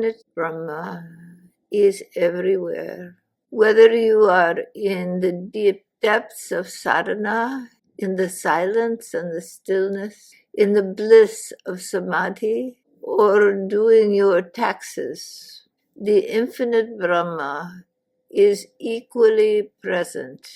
infinite Brahma is everywhere. Whether you are in the deep depths of sadhana, in the silence and the stillness, in the bliss of samadhi, or doing your taxes, the infinite Brahma is equally present,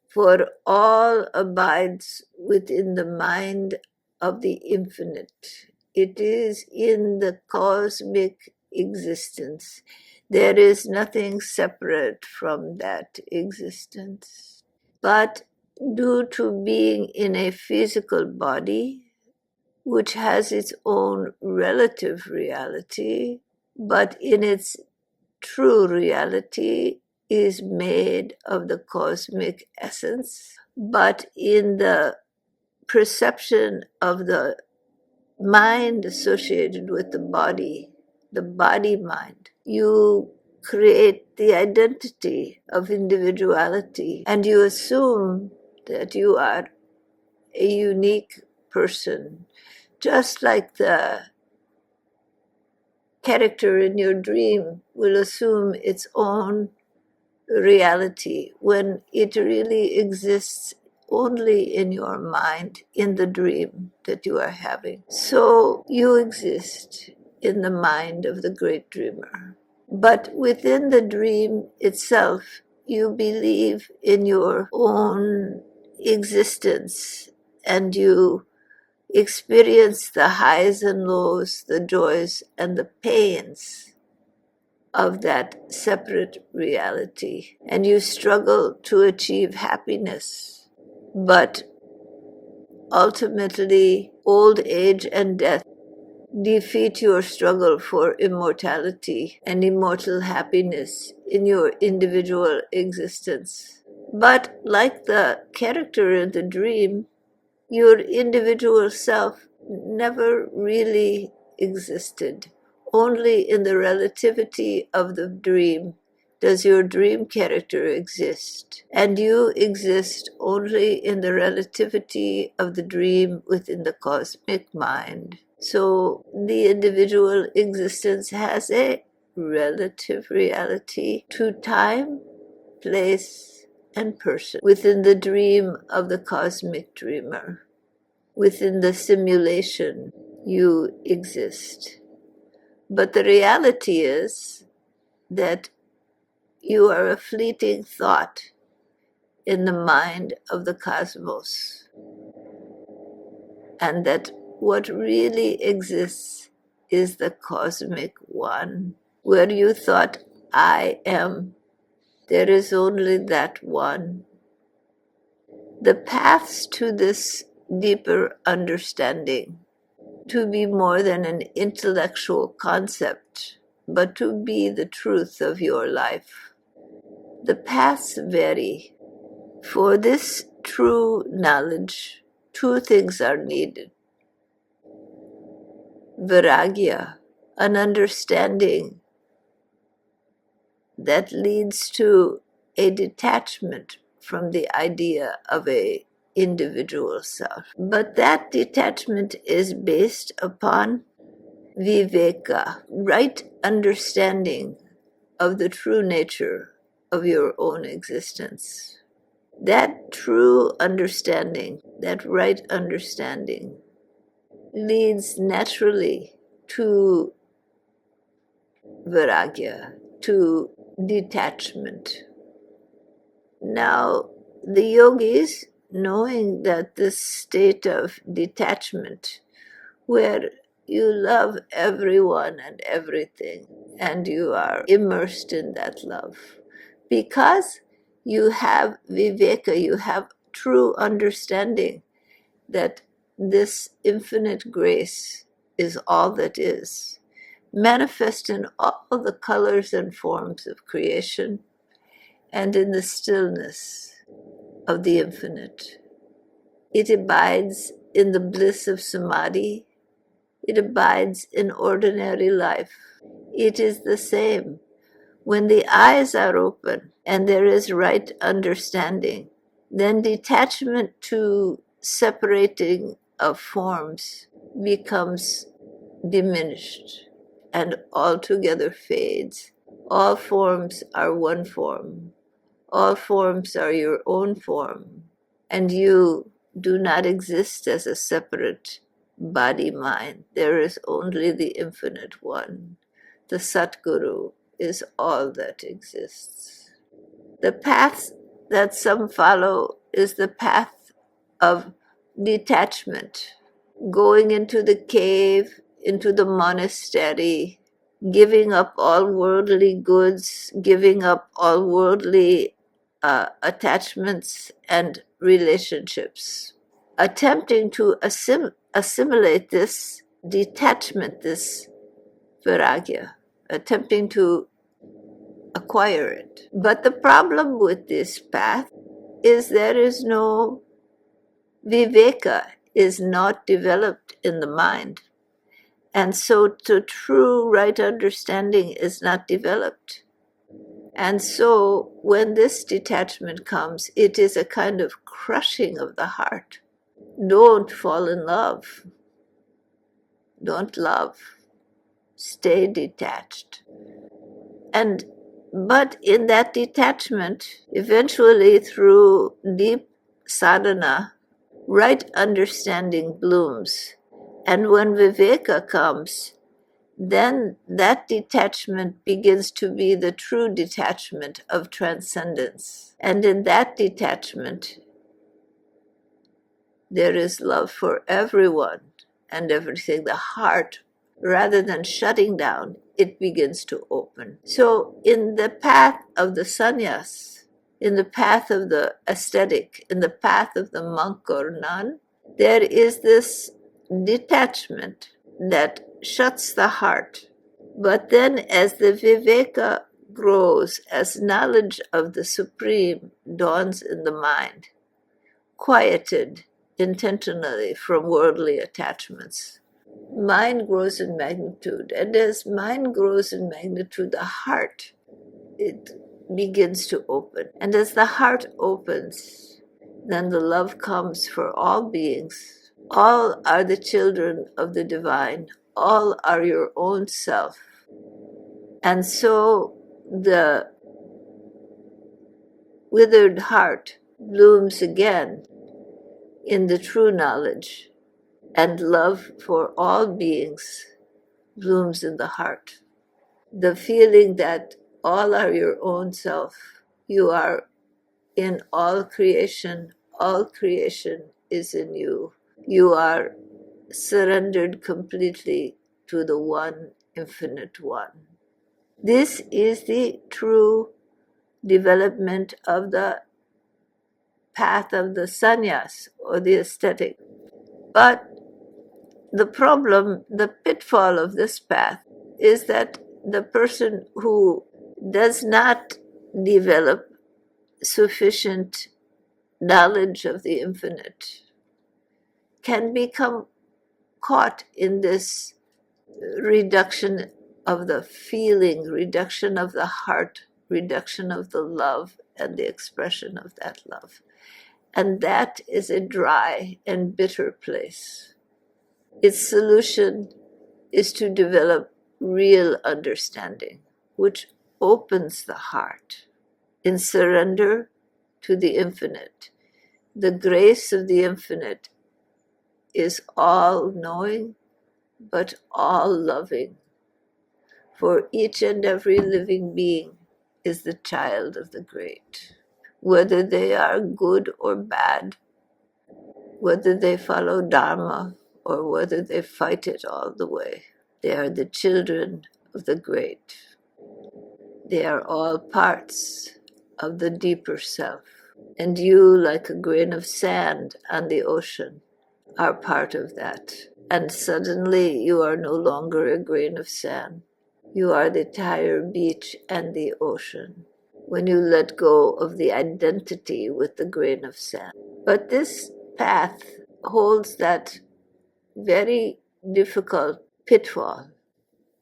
for all abides within the mind of the infinite. It is in the cosmic existence. There is nothing separate from that existence. But due to being in a physical body, which has its own relative reality, but in its true reality is made of the cosmic essence, but in the perception of the mind associated with the body mind, you create the identity of individuality, and you assume that you are a unique person, just like the character in your dream will assume its own reality when it really exists only in your mind, in the dream that you are having. So you exist in the mind of the great dreamer. But within the dream itself, you believe in your own existence, and you experience the highs and lows, the joys and the pains of that separate reality. And you struggle to achieve happiness. But ultimately, old age and death defeat your struggle for immortality and immortal happiness in your individual existence. But like the character in the dream, your individual self never really existed. Only in the relativity of the dream does your dream character exist. And you exist only in the relativity of the dream within the cosmic mind. So the individual existence has a relative reality to time, place, and person within the dream of the cosmic dreamer. Within the simulation, you exist. But the reality is that you are a fleeting thought in the mind of the cosmos, and that what really exists is the cosmic one. Where you thought, I am, there is only that one. The paths to this deeper understanding, to be more than an intellectual concept, but to be the truth of your life. The paths vary. For this true knowledge, two things are needed. Viragya, an understanding that leads to a detachment from the idea of a individual self. But that detachment is based upon Viveka, right understanding of the true nature of your own existence. That true understanding, that right understanding, leads naturally to Viragya, to detachment. Now, the yogis, knowing that this state of detachment, where you love everyone and everything, and you are immersed in that love, because you have Viveka, you have true understanding that this infinite grace is all that is, manifest in all the colors and forms of creation, and in the stillness of the infinite. It abides in the bliss of samadhi. It abides in ordinary life. It is the same. When the eyes are open and there is right understanding, then detachment to separating of forms becomes diminished. and altogether fades. All forms are one form. All forms are your own form. And you do not exist as a separate body-mind. There is only the Infinite One. The Satguru is all that exists. The path that some follow is the path of detachment, going into the cave, into the monastery, giving up all worldly goods, giving up all worldly attachments and relationships, attempting to assimilate this detachment, this Viragya, attempting to acquire it. But the problem with this path is there is no Viveka, is not developed in the mind. And so the true right understanding is not developed. And so when this detachment comes, it is a kind of crushing of the heart. Don't fall in love. Don't love. Stay detached. But in that detachment, eventually through deep sadhana, right understanding blooms. And when Viveka comes, then that detachment begins to be the true detachment of transcendence. And in that detachment, there is love for everyone and everything. The heart, rather than shutting down, it begins to open. So in the path of the sannyas, in the path of the ascetic, in the path of the monk or nun, there is this detachment that shuts the heart. But then as the Viveka grows, as knowledge of the Supreme dawns in the mind, quieted intentionally from worldly attachments, mind grows in magnitude. And as mind grows in magnitude, the heart, it begins to open. And as the heart opens, then the love comes for all beings. All are the children of the divine. All are your own self. And so the withered heart blooms again in the true knowledge, and love for all beings blooms in the heart. The feeling that all are your own self, you are in all creation is in you. You are surrendered completely to the one infinite one. This is the true development of the path of the sannyas or the ascetic. But the problem, the pitfall of this path is that the person who does not develop sufficient knowledge of the infinite can become caught in this reduction of the feeling, reduction of the heart, reduction of the love and the expression of that love. And that is a dry and bitter place. Its solution is to develop real understanding, which opens the heart in surrender to the infinite. The grace of the infinite is all knowing, but all loving. For each and every living being is the child of the great. Whether they are good or bad, whether they follow Dharma or whether they fight it all the way, they are the children of the great. They are all parts of the deeper self. And you, like a grain of sand on the ocean, are part of that. And suddenly you are no longer a grain of sand. You are the entire beach and the ocean when you let go of the identity with the grain of sand. But this path holds that very difficult pitfall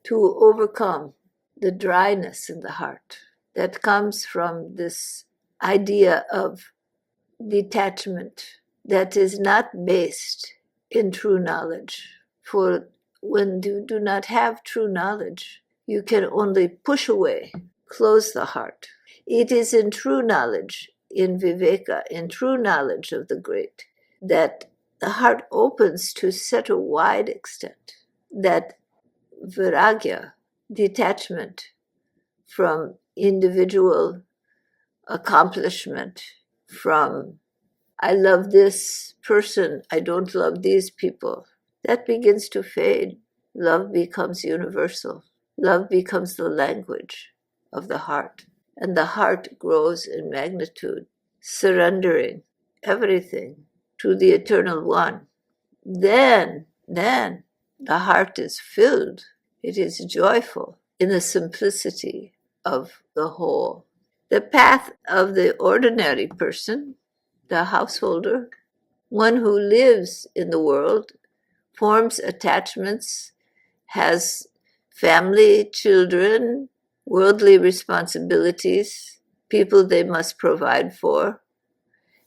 to overcome the dryness in the heart that comes from this idea of detachment that is not based in true knowledge. For when you do not have true knowledge, you can only push away, close the heart. It is in true knowledge, in Viveka, in true knowledge of the great, that the heart opens to such a wide extent that Viragya, detachment from individual accomplishment, from I love this person, I don't love these people, that begins to fade. Love becomes universal. Love becomes the language of the heart. And the heart grows in magnitude, surrendering everything to the Eternal One. Then the heart is filled. It is joyful in the simplicity of the whole. The path of the ordinary person, the householder, one who lives in the world, forms attachments, has family, children, worldly responsibilities, people they must provide for,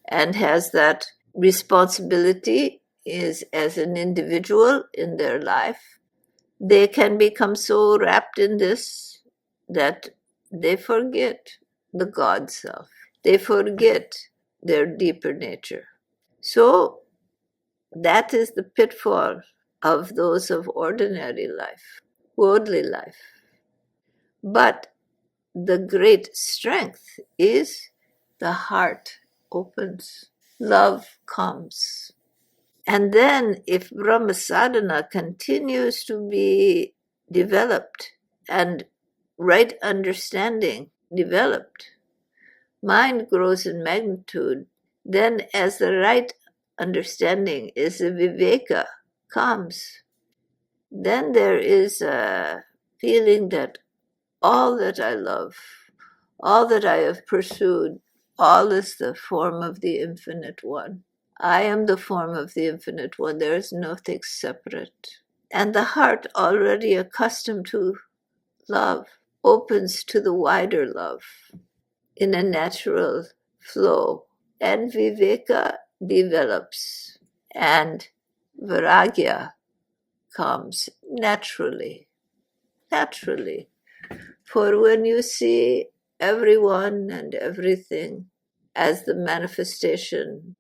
and has that responsibility is as an individual in their life. They can become so wrapped in this that they forget the God self. They forget their deeper nature. So that is the pitfall of those of ordinary life, worldly life. But the great strength is the heart opens, love comes. And then if Brahma sadhana continues to be developed and right understanding developed, mind grows in magnitude, then as the right understanding is the Viveka comes, then there is a feeling that all that I love, all that I have pursued, all is the form of the Infinite One. I am the form of the Infinite One. There is nothing separate. And the heart, already accustomed to love, opens to the wider love in a natural flow. And Viveka develops, and Viragya comes naturally. Naturally. For when you see everyone and everything as the manifestation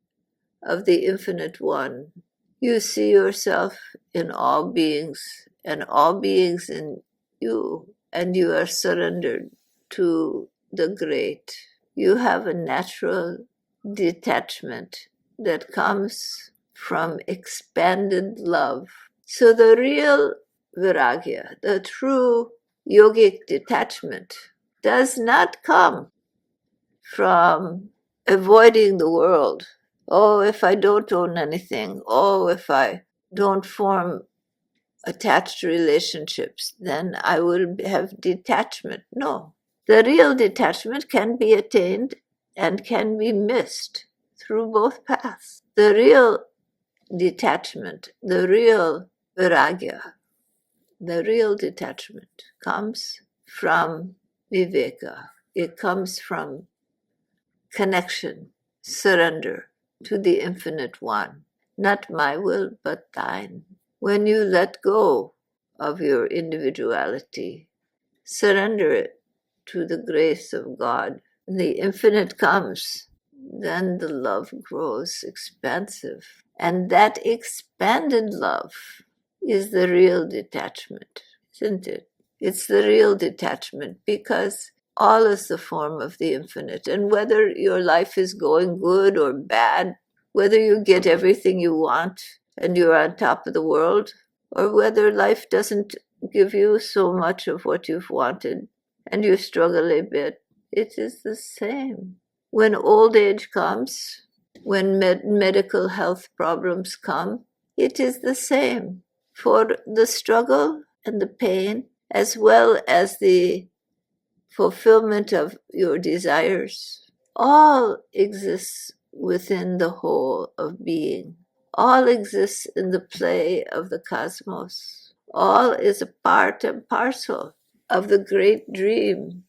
of the Infinite One, you see yourself in all beings and all beings in you, and you are surrendered to the great. You have a natural detachment that comes from expanded love. So the real Viragya, the true yogic detachment, does not come from avoiding the world. Oh, if I don't own anything, oh, if I don't form attached relationships, then I will have detachment. No. The real detachment can be attained and can be missed through both paths. The real detachment, the real Viragya, the real detachment comes from Viveka. It comes from connection, surrender to the Infinite One. Not my will, but thine. When you let go of your individuality, surrender it to the grace of God, the infinite comes, then the love grows expansive. And that expanded love is the real detachment, isn't it? It's the real detachment because all is the form of the infinite. And whether your life is going good or bad, whether you get everything you want and you're on top of the world, or whether life doesn't give you so much of what you've wanted and you struggle a bit, it is the same. When old age comes, when medical health problems come, it is the same. For the struggle and the pain, as well as the fulfillment of your desires, all exists within the whole of being. All exists in the play of the cosmos. All is a part and parcel of the great dream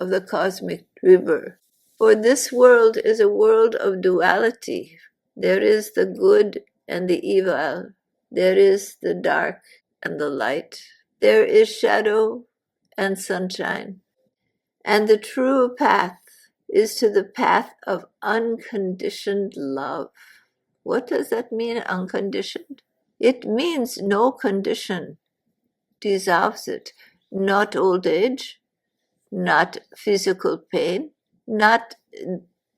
of the cosmic rebirth. For this world is a world of duality. There is the good and the evil. There is the dark and the light. There is shadow and sunshine. And the true path is to the path of unconditioned love. What does that mean, unconditioned? It means no condition dissolves it. Not old age, not physical pain, not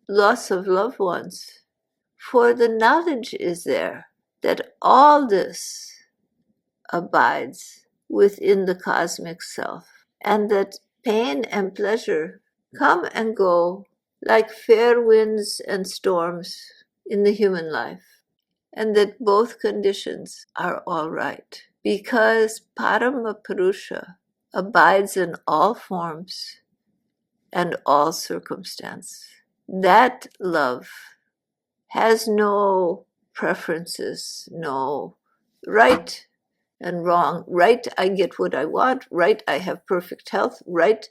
loss of loved ones. For the knowledge is there that all this abides within the cosmic self, and that pain and pleasure come and go like fair winds and storms in the human life, and that both conditions are all right, because Paramapurusha abides in all forms and all circumstance. That love has no preferences, no right and wrong. Right, I get what I want. Right, I have perfect health. Right,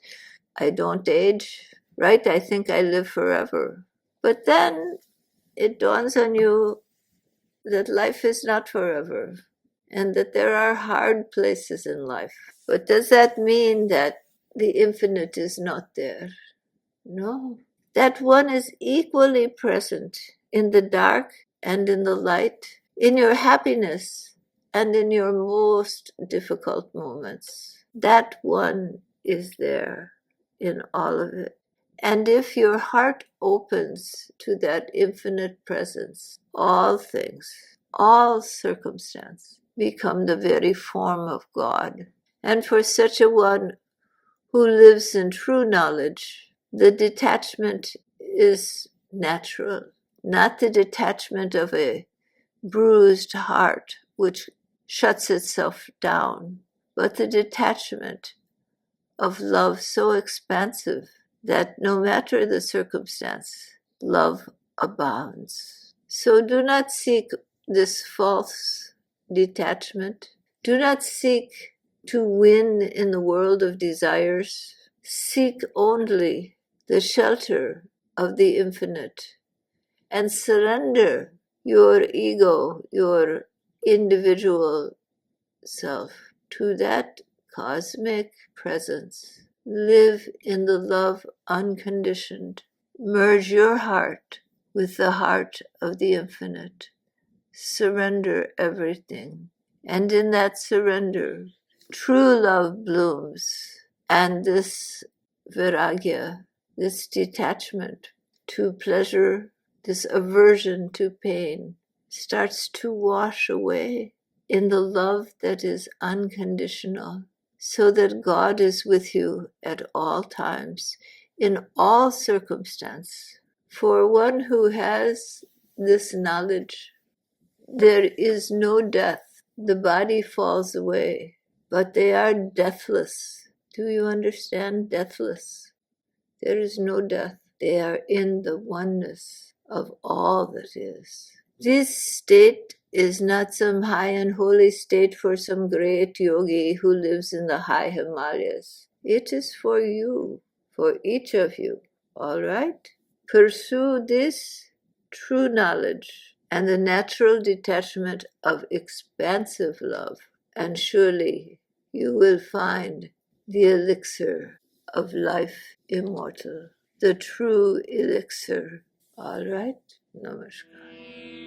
I don't age. Right, I think I live forever. But then it dawns on you that life is not forever and that there are hard places in life. But does that mean that the infinite is not there? No. That one is equally present in the dark and in the light, in your happiness and in your most difficult moments. That one is there in all of it. And if your heart opens to that infinite presence, all things, all circumstance become the very form of God. And for such a one who lives in true knowledge, the detachment is natural, not the detachment of a bruised heart which shuts itself down, but the detachment of love so expansive that no matter the circumstance, love abounds. So do not seek this false detachment. Do not seek to win in the world of desires. Seek only the shelter of the infinite and surrender your ego, your individual self to that cosmic presence. Live in the love unconditioned. Merge your heart with the heart of the infinite. Surrender everything. And in that surrender, true love blooms. And this viragya, this detachment to pleasure, this aversion to pain, starts to wash away in the love that is unconditional, so that God is with you at all times, in all circumstance. For one who has this knowledge, there is no death. The body falls away, but they are deathless. Do you understand? Deathless. There is no death. They are in the oneness of all that is. This state is not some high and holy state for some great yogi who lives in the high Himalayas. It is for you, for each of you. All right? Pursue this true knowledge and the natural detachment of expansive love, and surely you will find the elixir of life immortal, the true elixir. All right? Namaskar.